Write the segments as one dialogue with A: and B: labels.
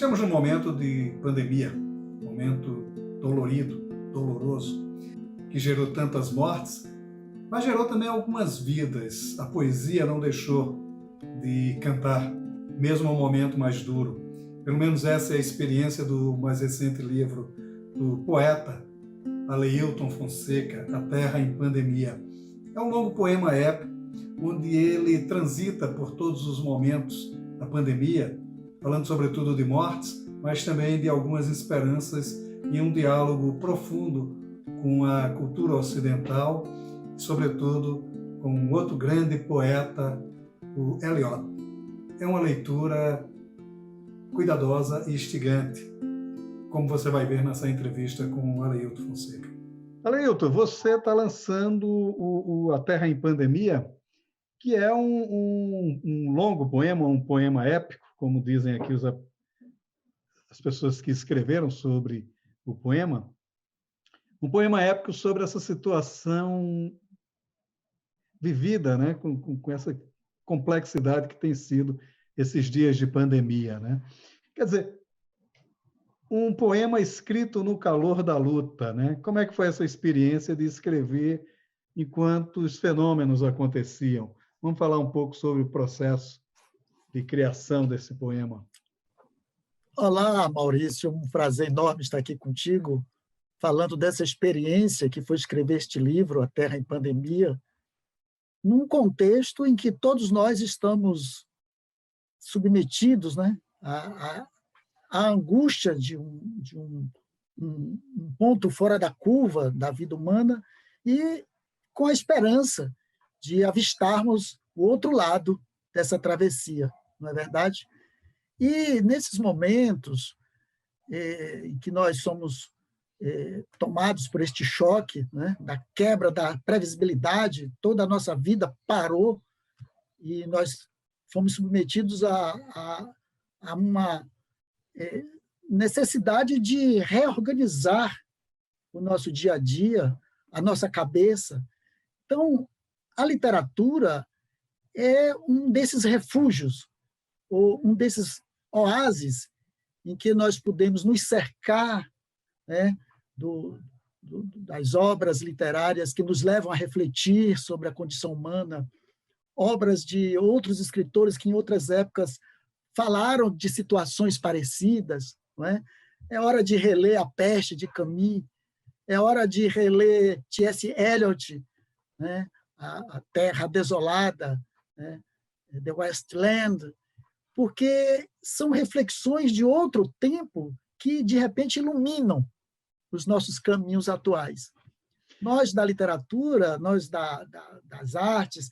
A: Estamos num momento de pandemia, momento dolorido, doloroso, que gerou tantas mortes, mas gerou também algumas vidas. A poesia não deixou de cantar, mesmo no momento mais duro. Pelo menos essa é a experiência do mais recente livro do poeta Aleilton Fonseca, A Terra em Pandemia. É um longo poema épico, onde ele transita por todos os momentos da pandemia, falando sobretudo de mortes, mas também de algumas esperanças e um diálogo profundo com a cultura ocidental, e sobretudo com outro grande poeta, o Eliot. É uma leitura cuidadosa e instigante, como você vai ver nessa entrevista com o Aleilton Fonseca. Aleilton, você está lançando A Terra em Pandemia, que é um longo poema, um poema épico, como dizem aqui as pessoas que escreveram sobre o poema, um poema épico sobre essa situação vivida, né, com essa complexidade que tem sido esses dias de pandemia, né? Quer dizer, um poema escrito no calor da luta, né? Como é que foi essa experiência de escrever enquanto os fenômenos aconteciam? Vamos falar um pouco sobre o processo de criação desse poema.
B: Olá, Maurício, um prazer enorme estar aqui contigo, falando dessa experiência que foi escrever este livro, A Terra em Pandemia, num contexto em que todos nós estamos submetidos, né, à angústia de um ponto fora da curva da vida humana e com a esperança de avistarmos o outro lado dessa travessia, não é verdade? E nesses momentos em que nós somos tomados por este choque, né, da quebra da previsibilidade, toda a nossa vida parou e nós fomos submetidos a uma necessidade de reorganizar o nosso dia a dia, a nossa cabeça. Então, a literatura é um desses refúgios, ou um desses oásis em que nós podemos nos cercar, né, das obras literárias que nos levam a refletir sobre a condição humana, obras de outros escritores que em outras épocas falaram de situações parecidas. Não é? É hora de reler A Peste, de Camus, é hora de reler T.S. Eliot, né, a Terra Desolada, né, The Wasteland, porque são reflexões de outro tempo que, de repente, iluminam os nossos caminhos atuais. Nós, da literatura, nós das artes,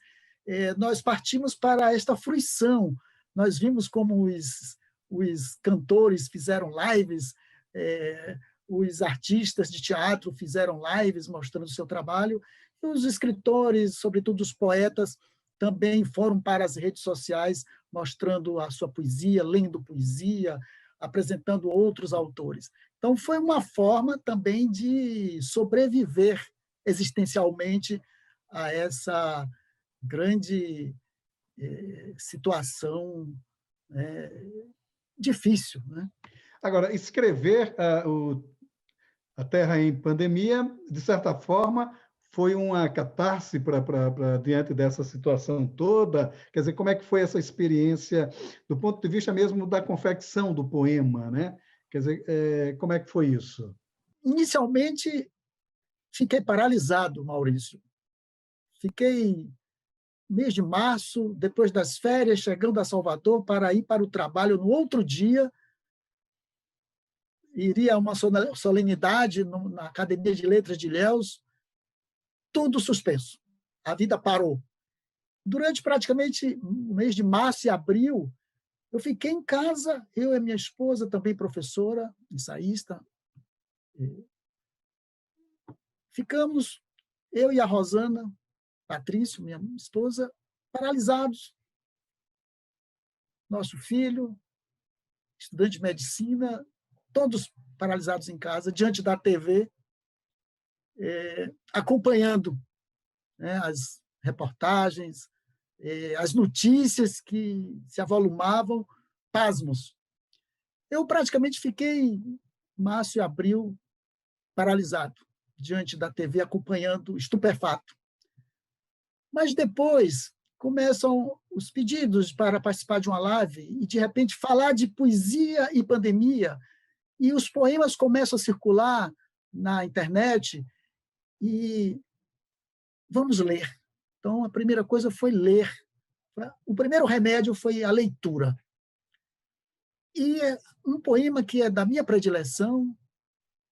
B: nós partimos para esta fruição. Nós vimos como os cantores fizeram lives, os artistas de teatro fizeram lives mostrando o seu trabalho, e os escritores, sobretudo os poetas, também foram para as redes sociais mostrando a sua poesia, lendo poesia, apresentando outros autores. Então, foi uma forma também de sobreviver existencialmente a essa grande situação difícil, né?
A: Agora, escrever A Terra em Pandemia, de certa forma, foi uma catarse para diante dessa situação toda? Quer dizer, como é que foi essa experiência do ponto de vista mesmo da confecção do poema, né? Quer dizer, como é que foi isso?
B: Inicialmente, fiquei paralisado, Maurício. Fiquei mês de março, depois das férias, chegando a Salvador para ir para o trabalho no outro dia. Iria a uma solenidade na Academia de Letras de Ilhéus, tudo suspenso. A vida parou. Durante praticamente o mês de março e abril, eu fiquei em casa, eu e minha esposa, também professora, ensaísta. Ficamos, eu e a Rosana, Patrício, minha esposa, paralisados. Nosso filho, estudante de medicina, todos paralisados em casa, diante da TV, acompanhando, né, as reportagens, as notícias que se avolumavam, pasmos. Eu praticamente fiquei março e abril paralisado diante da TV, acompanhando, estupefato. Mas depois começam os pedidos para participar de uma live e, de repente, falar de poesia e pandemia, e os poemas começam a circular na internet e vamos ler. Então, a primeira coisa foi ler. O primeiro remédio foi a leitura. E um poema que é da minha predileção,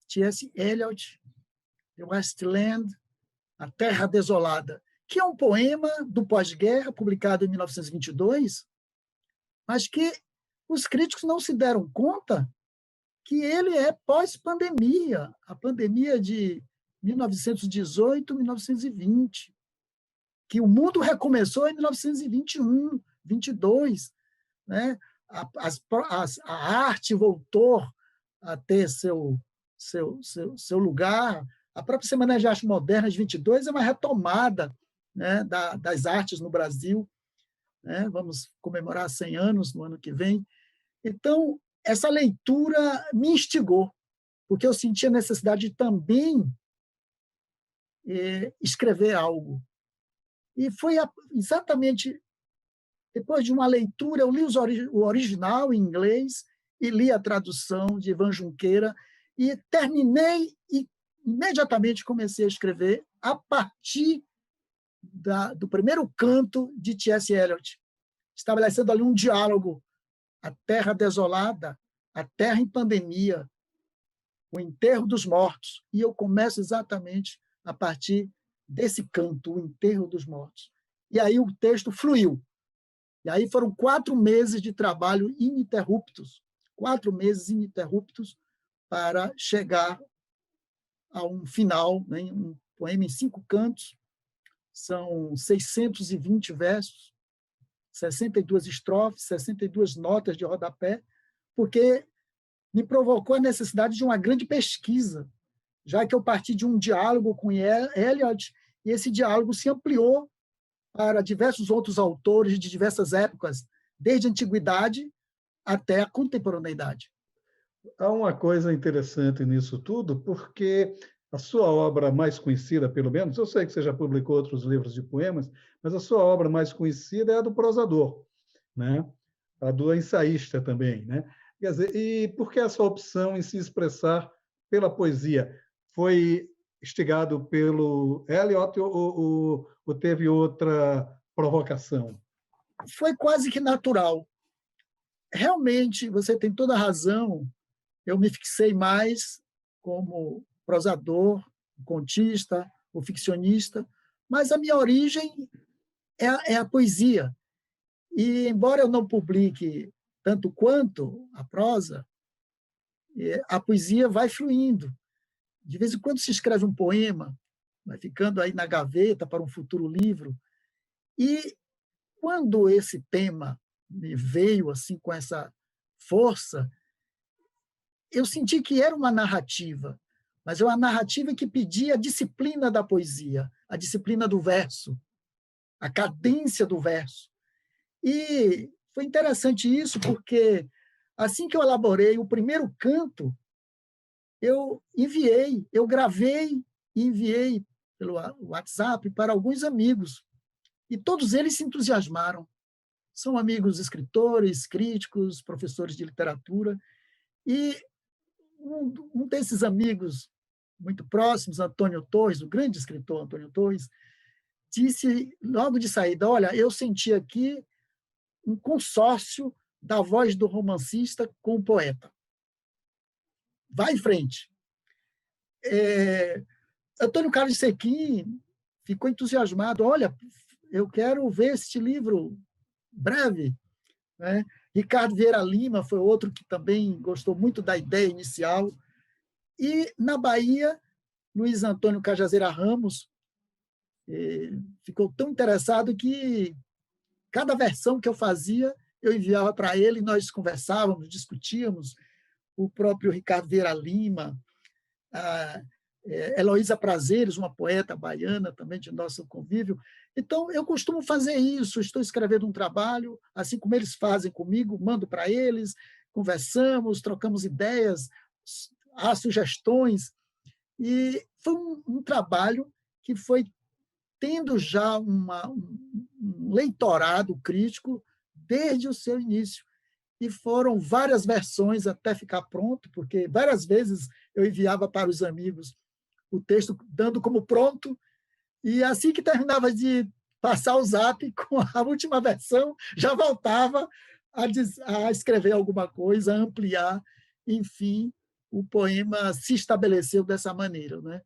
B: T.S. Eliot, The Wasteland, A Terra Desolada, que é um poema do pós-guerra, publicado em 1922, mas que os críticos não se deram conta que ele é pós-pandemia, a pandemia de 1918, 1920, que o mundo recomeçou em 1921, 22, né? A arte voltou a ter seu lugar. A própria Semana de Arte Moderna de 22 é uma retomada, né, das artes no Brasil. Né? Vamos comemorar 100 anos no ano que vem. Então, essa leitura me instigou, porque eu sentia a necessidade de também escrever algo. E foi exatamente depois de uma leitura, eu li o original em inglês e li a tradução de Ivan Junqueira e terminei e imediatamente comecei a escrever a partir do primeiro canto de T.S. Eliot, estabelecendo ali um diálogo: a terra desolada, a terra em pandemia, o enterro dos mortos. E eu começo exatamente a partir desse canto, o enterro dos mortos. E aí o texto fluiu. E aí foram 4 meses de trabalho ininterruptos, 4 meses ininterruptos para chegar a um final, né, um poema em 5 cantos, são 620 versos, 62 estrofes, 62 notas de rodapé, porque me provocou a necessidade de uma grande pesquisa, já que eu parti de um diálogo com Eliot, e esse diálogo se ampliou para diversos outros autores de diversas épocas, desde a antiguidade até a contemporaneidade.
A: Há uma coisa interessante nisso tudo, porque a sua obra mais conhecida, pelo menos, eu sei que você já publicou outros livros de poemas, mas a sua obra mais conhecida é a do prosador, né? A do ensaísta também, né? Quer dizer, e por que essa opção em se expressar pela poesia? Foi instigado pelo Eliot ou teve outra provocação?
B: Foi quase que natural. Realmente, você tem toda a razão, eu me fixei mais como prosador, contista, o ficcionista, mas a minha origem é a poesia. E, embora eu não publique tanto quanto a prosa, a poesia vai fluindo. De vez em quando se escreve um poema, vai ficando aí na gaveta para um futuro livro. E quando esse tema me veio assim com essa força, eu senti que era uma narrativa, mas é uma narrativa que pedia a disciplina da poesia, a disciplina do verso, a cadência do verso. E foi interessante isso, porque assim que eu elaborei o primeiro canto, eu gravei e enviei pelo WhatsApp para alguns amigos, e todos eles se entusiasmaram. São amigos escritores, críticos, professores de literatura, e um desses amigos muito próximos, Antônio Torres, o grande escritor Antônio Torres, disse logo de saída: olha, eu senti aqui um consórcio da voz do romancista com o poeta. Vai em frente. Antônio Carlos Sequim ficou entusiasmado: olha, eu quero ver este livro breve. Né? Ricardo Vieira Lima foi outro que também gostou muito da ideia inicial. E, na Bahia, Luiz Antônio Cajazeira Ramos ficou tão interessado que cada versão que eu fazia, eu enviava para ele, nós conversávamos, discutíamos. O próprio Ricardo Vieira Lima, a Heloísa Prazeres, uma poeta baiana também de nosso convívio. Então, eu costumo fazer isso, estou escrevendo um trabalho, assim como eles fazem comigo, mando para eles, conversamos, trocamos ideias, há sugestões, e foi um trabalho que foi tendo já um leitorado crítico desde o seu início. E foram várias versões até ficar pronto, porque várias vezes eu enviava para os amigos o texto dando como pronto, e assim que terminava de passar o zap com a última versão, já voltava a escrever alguma coisa, a ampliar, enfim, o poema se estabeleceu dessa maneira, né?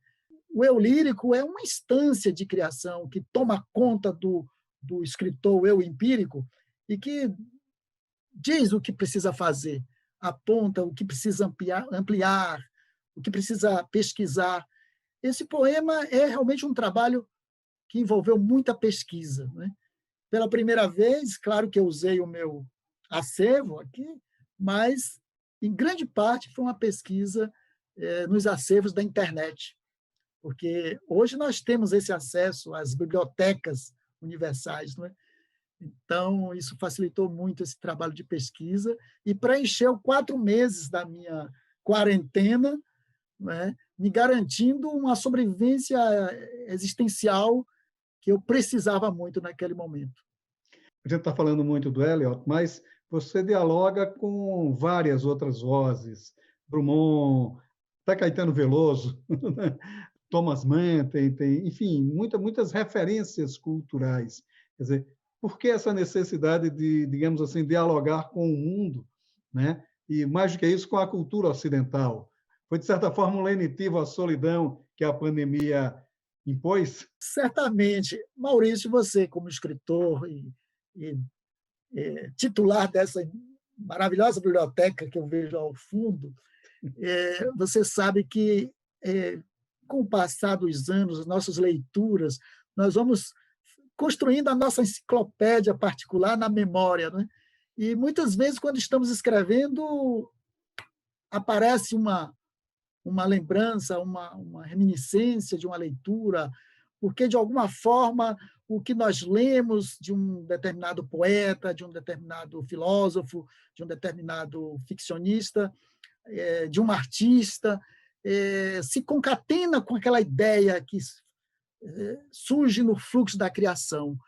B: O eu lírico é uma instância de criação que toma conta do escritor, o eu empírico, e que diz o que precisa fazer, aponta o que precisa ampliar, o que precisa pesquisar. Esse poema é realmente um trabalho que envolveu muita pesquisa, né? Pela primeira vez, claro que eu usei o meu acervo aqui, mas, em grande parte, foi uma pesquisa nos acervos da internet, porque hoje nós temos esse acesso às bibliotecas universais, não é? Então, isso facilitou muito esse trabalho de pesquisa e preencheu 4 meses da minha quarentena, né, me garantindo uma sobrevivência existencial que eu precisava muito naquele momento.
A: A gente está falando muito do Eliot, mas você dialoga com várias outras vozes, Drummond, até Caetano Veloso, Thomas Mann, enfim, muitas referências culturais. Quer dizer, por que essa necessidade de, digamos assim, dialogar com o mundo, né? E, mais do que isso, com a cultura ocidental? Foi, de certa forma, um lenitivo à solidão que a pandemia impôs?
B: Certamente. Maurício, você, como escritor e titular dessa maravilhosa biblioteca que eu vejo ao fundo, você sabe que, com o passar dos anos, as nossas leituras, nós vamos construindo a nossa enciclopédia particular na memória, né? E muitas vezes, quando estamos escrevendo, aparece uma lembrança, uma reminiscência de uma leitura, porque, de alguma forma, o que nós lemos de um determinado poeta, de um determinado filósofo, de um determinado ficcionista, de um artista, se concatena com aquela ideia que surge no fluxo da criação.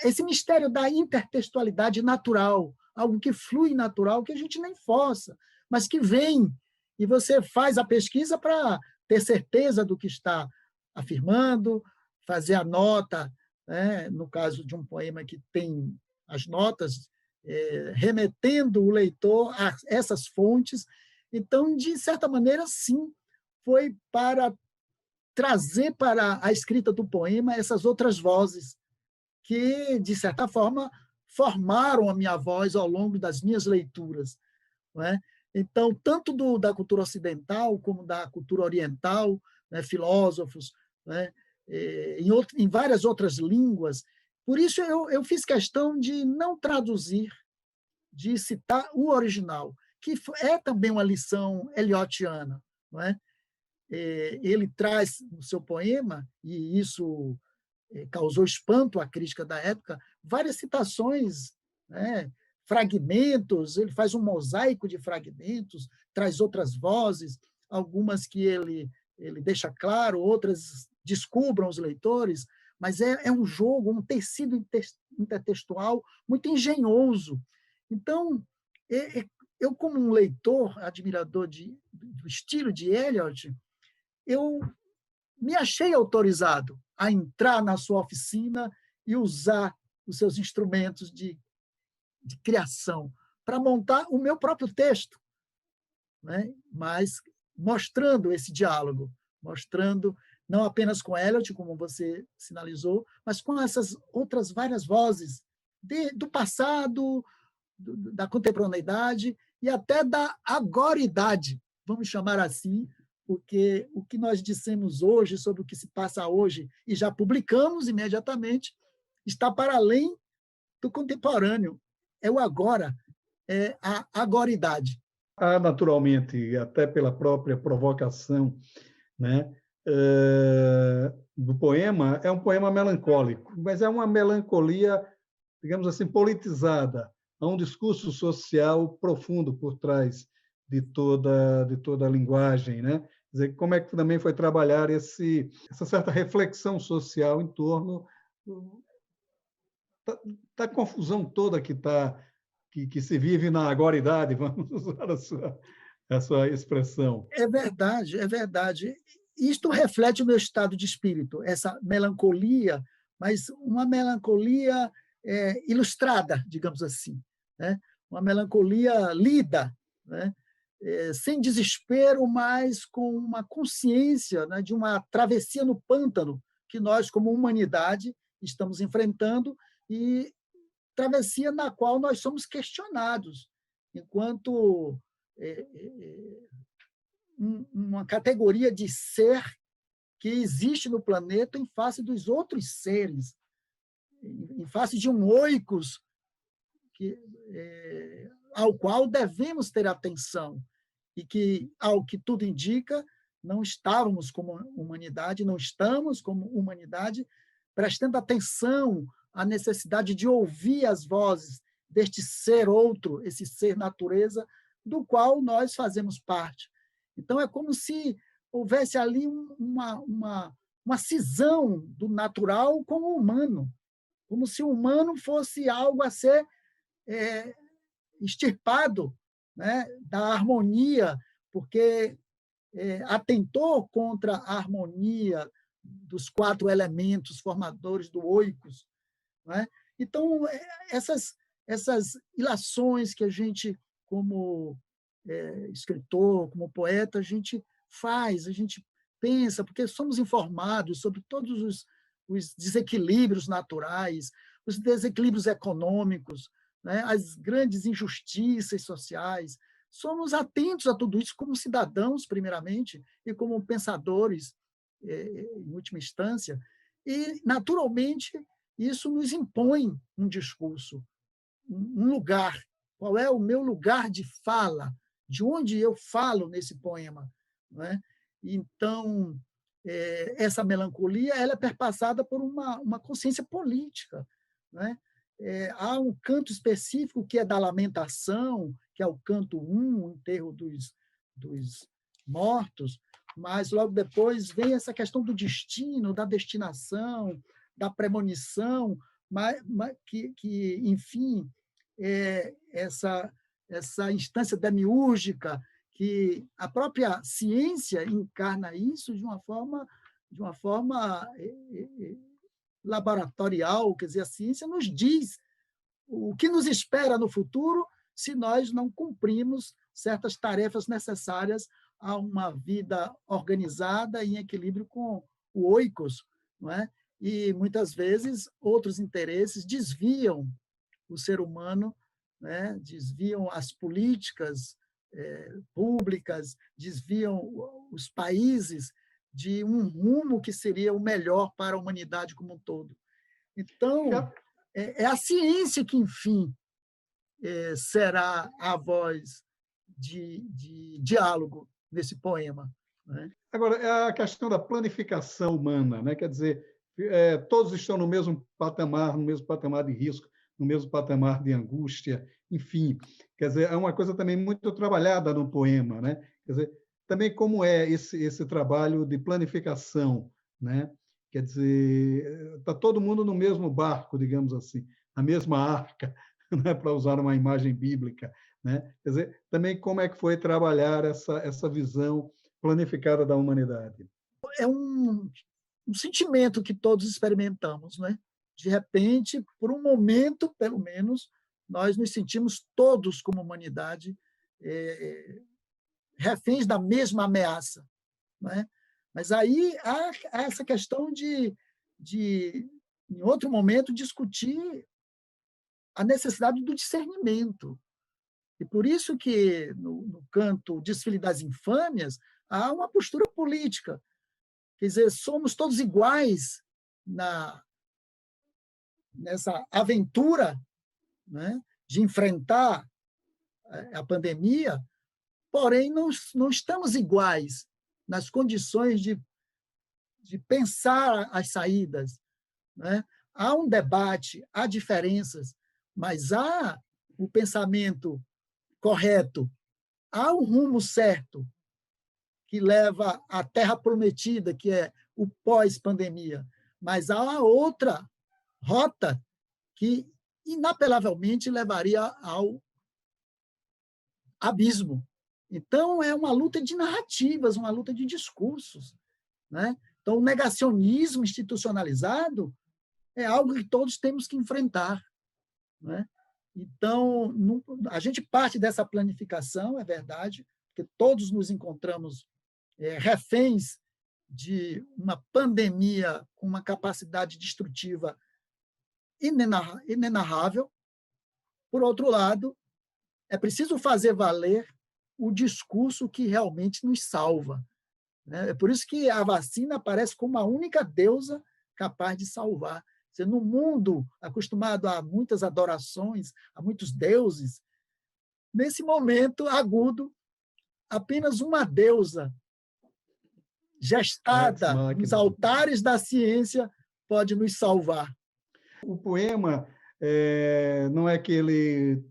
B: Esse mistério da intertextualidade natural, algo que flui natural, que a gente nem força, mas que vem, e você faz a pesquisa para ter certeza do que está afirmando, fazer a nota, né? No caso de um poema que tem as notas, remetendo o leitor a essas fontes. Então, de certa maneira, sim, foi para trazer para a escrita do poema essas outras vozes que, de certa forma, formaram a minha voz ao longo das minhas leituras, não é? Então, tanto da cultura ocidental como da cultura oriental, né, filósofos, né, em várias outras línguas. Por isso, eu fiz questão de não traduzir, de citar o original, que é também uma lição eliotiana, não é? Ele traz no seu poema, e isso causou espanto à crítica da época, várias citações, né, fragmentos, ele faz um mosaico de fragmentos, traz outras vozes, algumas que ele deixa claro, outras descubram os leitores, mas é um jogo, um tecido intertextual muito engenhoso. Então, eu, como um leitor, admirador do estilo de Eliot, eu me achei autorizado a entrar na sua oficina e usar os seus instrumentos de criação para montar o meu próprio texto, né? Mas mostrando esse diálogo, mostrando não apenas com Eliot, como você sinalizou, mas com essas outras várias vozes do passado, da contemporaneidade e até da agoridade, vamos chamar assim, porque o que nós dissemos hoje sobre o que se passa hoje e já publicamos imediatamente está para além do contemporâneo. É o agora, é a agoridade.
A: Há, naturalmente, até pela própria provocação, né, do poema, é um poema melancólico, mas é uma melancolia, digamos assim, politizada, há um discurso social profundo por trás de toda a linguagem, né? Quer dizer, como é que também foi trabalhar essa certa reflexão social em torno da confusão toda que se vive na agoridade, vamos usar a sua expressão.
B: É verdade, é verdade. Isto reflete o meu estado de espírito, essa melancolia, mas uma melancolia ilustrada, digamos assim, né? Uma melancolia lida, né? Sem desespero, mas com uma consciência, né, de uma travessia no pântano que nós, como humanidade, estamos enfrentando, e travessia na qual nós somos questionados enquanto uma categoria de ser que existe no planeta em face dos outros seres, em face de um oikos ao qual devemos ter atenção e que, ao que tudo indica, não estávamos como humanidade, não estamos como humanidade, prestando atenção à necessidade de ouvir as vozes deste ser outro, esse ser natureza, do qual nós fazemos parte. Então, é como se houvesse ali uma cisão do natural com o humano, como se o humano fosse algo a ser extirpado, né, da harmonia, porque atentou contra a harmonia dos 4 elementos formadores do oikos, né? Então, essas ilações que a gente, como escritor, como poeta, a gente faz, a gente pensa, porque somos informados sobre todos os desequilíbrios naturais, os desequilíbrios econômicos, né, as grandes injustiças sociais. Somos atentos a tudo isso como cidadãos, primeiramente, e como pensadores, em última instância, e, naturalmente, isso nos impõe um discurso, um lugar. Qual é o meu lugar de fala? De onde eu falo nesse poema? Não é? Então, essa melancolia ela é perpassada por uma consciência política. Não é? Há um canto específico que é da lamentação, que é o canto 1, o enterro dos mortos, mas logo depois vem essa questão do destino, da destinação, da premonição, que enfim, essa instância demiúrgica, que a própria ciência encarna isso de uma forma laboratorial, quer dizer, a ciência nos diz o que nos espera no futuro se nós não cumprimos certas tarefas necessárias a uma vida organizada e em equilíbrio com o oikos, não é? E muitas vezes outros interesses desviam o ser humano, né? Desviam as políticas públicas, desviam os países de um rumo que seria o melhor para a humanidade como um todo. Então, é a ciência que, enfim, será a voz de diálogo nesse poema. Né?
A: Agora, é a questão da planificação humana, né? Quer dizer, todos estão no mesmo patamar de risco, no mesmo patamar de angústia, enfim. Quer dizer, é uma coisa também muito trabalhada no poema, né? Quer dizer, também como é esse trabalho de planificação, né? Quer dizer, está todo mundo no mesmo barco, digamos assim, na mesma arca, né? Para usar uma imagem bíblica, né? Quer dizer, também como é que foi trabalhar essa visão planificada da humanidade?
B: É um sentimento que todos experimentamos, né? De repente, por um momento, pelo menos, nós nos sentimos todos como humanidade reféns da mesma ameaça, né? Mas aí há essa questão de em outro momento, discutir a necessidade do discernimento. E por isso que, no canto Desfile das Infâmias, há uma postura política. Quer dizer, somos todos iguais nessa aventura, né, de enfrentar a pandemia, porém não estamos iguais nas condições de pensar as saídas. Né? Há um debate, há diferenças, mas há o pensamento correto, há um rumo certo que leva à terra prometida, que é o pós-pandemia, mas há outra rota que inapelavelmente levaria ao abismo. Então, é uma luta de narrativas, uma luta de discursos, né? Então, o negacionismo institucionalizado é algo que todos temos que enfrentar, né? Então, a gente parte dessa planificação, é verdade, porque todos nos encontramos reféns de uma pandemia com uma capacidade destrutiva inenarrável. Por outro lado, é preciso fazer valer o discurso que realmente nos salva, né? É por isso que a vacina aparece como a única deusa capaz de salvar. No mundo acostumado a muitas adorações, a muitos deuses, nesse momento agudo, apenas uma deusa gestada nos altares da ciência pode nos salvar.
C: O poema não é que ele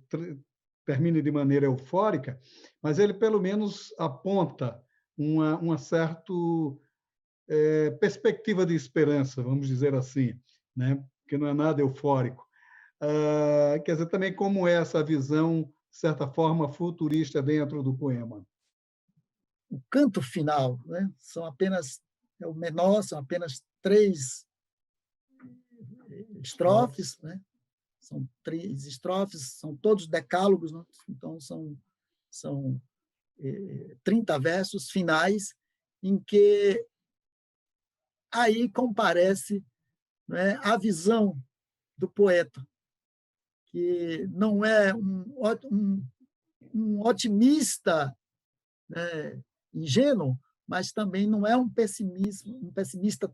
C: termine de maneira eufórica, mas ele pelo menos aponta uma certa perspectiva de esperança, vamos dizer assim, né? Porque não é nada eufórico. Quer dizer, também como é essa visão, de certa forma, futurista dentro do poema?
B: O canto final, né? É o menor, são apenas 3 estrofes, né? São 3 estrofes, são todos decálogos, né? Então são 30 versos finais, em que aí comparece, né, a visão do poeta, que não é um otimista, né, ingênuo, mas também não é um pessimista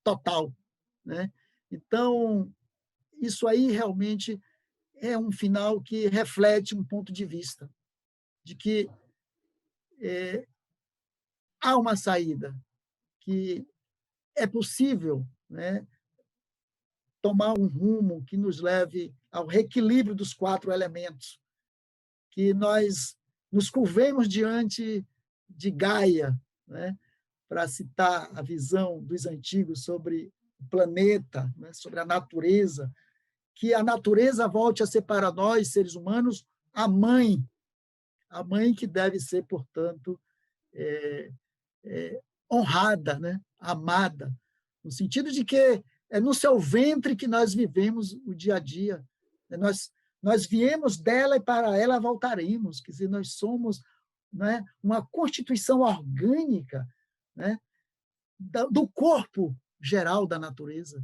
B: total, né? Então, isso aí realmente é um final que reflete um ponto de vista de que há uma saída, que é possível, né, tomar um rumo que nos leve ao reequilíbrio dos 4 elementos, que nós nos curvemos diante de Gaia, né, para citar a visão dos antigos sobre o planeta, né, sobre a natureza, que a natureza volte a ser para nós, seres humanos, a mãe que deve ser, portanto, honrada, né, amada, no sentido de que é no seu ventre que nós vivemos o dia a dia. Nós viemos dela e para ela voltaremos. Quer dizer, nós somos, né, uma constituição orgânica, né, do corpo geral da natureza.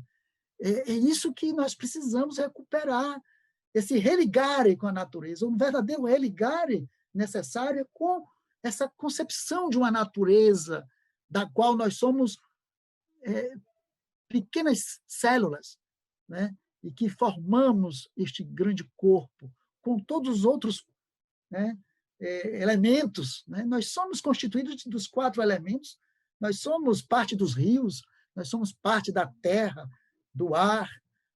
B: É isso que nós precisamos recuperar, esse religare com a natureza, um verdadeiro religare necessário com essa concepção de uma natureza da qual nós somos pequenas células, né, e que formamos este grande corpo com todos os outros, né, elementos, né? Nós somos constituídos dos 4 elementos, nós somos parte dos rios, nós somos parte da terra, do ar,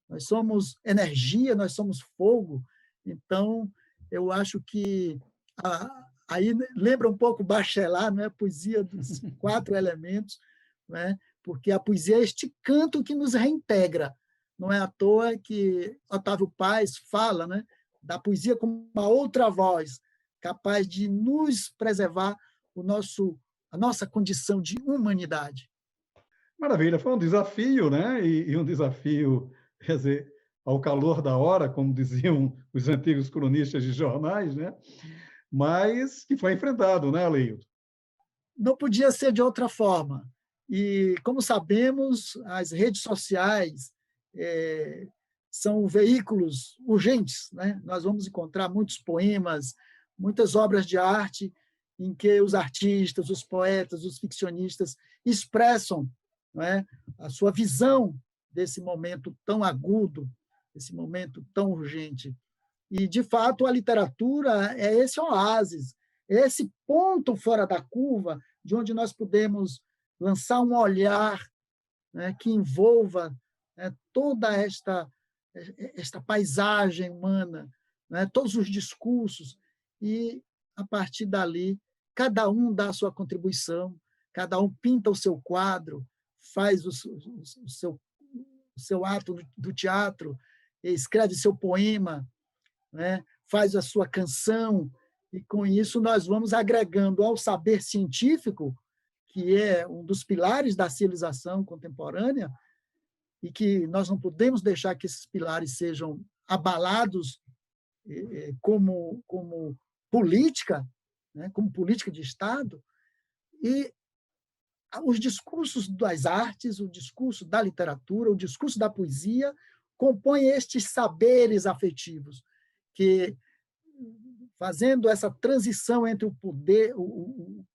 B: nós somos energia, nós somos fogo. Então, eu acho que aí lembra um pouco Bachelard, né? A poesia dos 4 elementos, né? Porque a poesia é este canto que nos reintegra. Não é à toa que Otávio Paz fala, né, da poesia como uma outra voz, capaz de nos preservar a nossa condição de humanidade.
C: Maravilha, foi um desafio, né? E um desafio, quer dizer, ao calor da hora, como diziam os antigos cronistas de jornais, né? Mas que foi enfrentado, né, Aleildo?
B: Não podia ser de outra forma. E, como sabemos, as redes sociais são veículos urgentes, né? Nós vamos encontrar muitos poemas, muitas obras de arte em que os artistas, os poetas, os ficcionistas expressam, não é, a sua visão desse momento tão agudo, desse momento tão urgente. E, de fato, a literatura é esse oásis, é esse ponto fora da curva de onde nós podemos lançar um olhar, né, que envolva, né, toda esta paisagem humana, né, todos os discursos, e, a partir dali, cada um dá a sua contribuição, cada um pinta o seu quadro, faz o seu ato do teatro, escreve seu poema, né, faz a sua canção, e, com isso, nós vamos agregando ao saber científico, que é um dos pilares da civilização contemporânea, e que nós não podemos deixar que esses pilares sejam abalados como política, né, como política de Estado, e os discursos das artes, o discurso da literatura, o discurso da poesia compõem estes saberes afetivos, que, fazendo essa transição entre o poder, o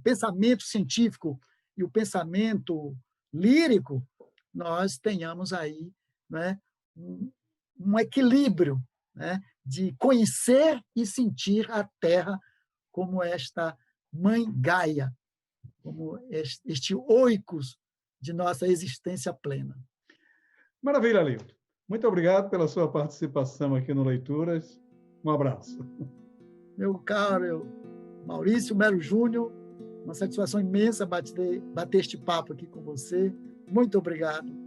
B: pensamento científico e o pensamento lírico, nós tenhamos aí, né, um equilíbrio, né, de conhecer e sentir a Terra como esta mãe Gaia, como este oikos de nossa existência plena.
C: Maravilha, Lito. Muito obrigado pela sua participação aqui no Leituras. Um abraço.
B: Meu caro Maurício Melo Júnior, uma satisfação imensa bater este papo aqui com você. Muito obrigado.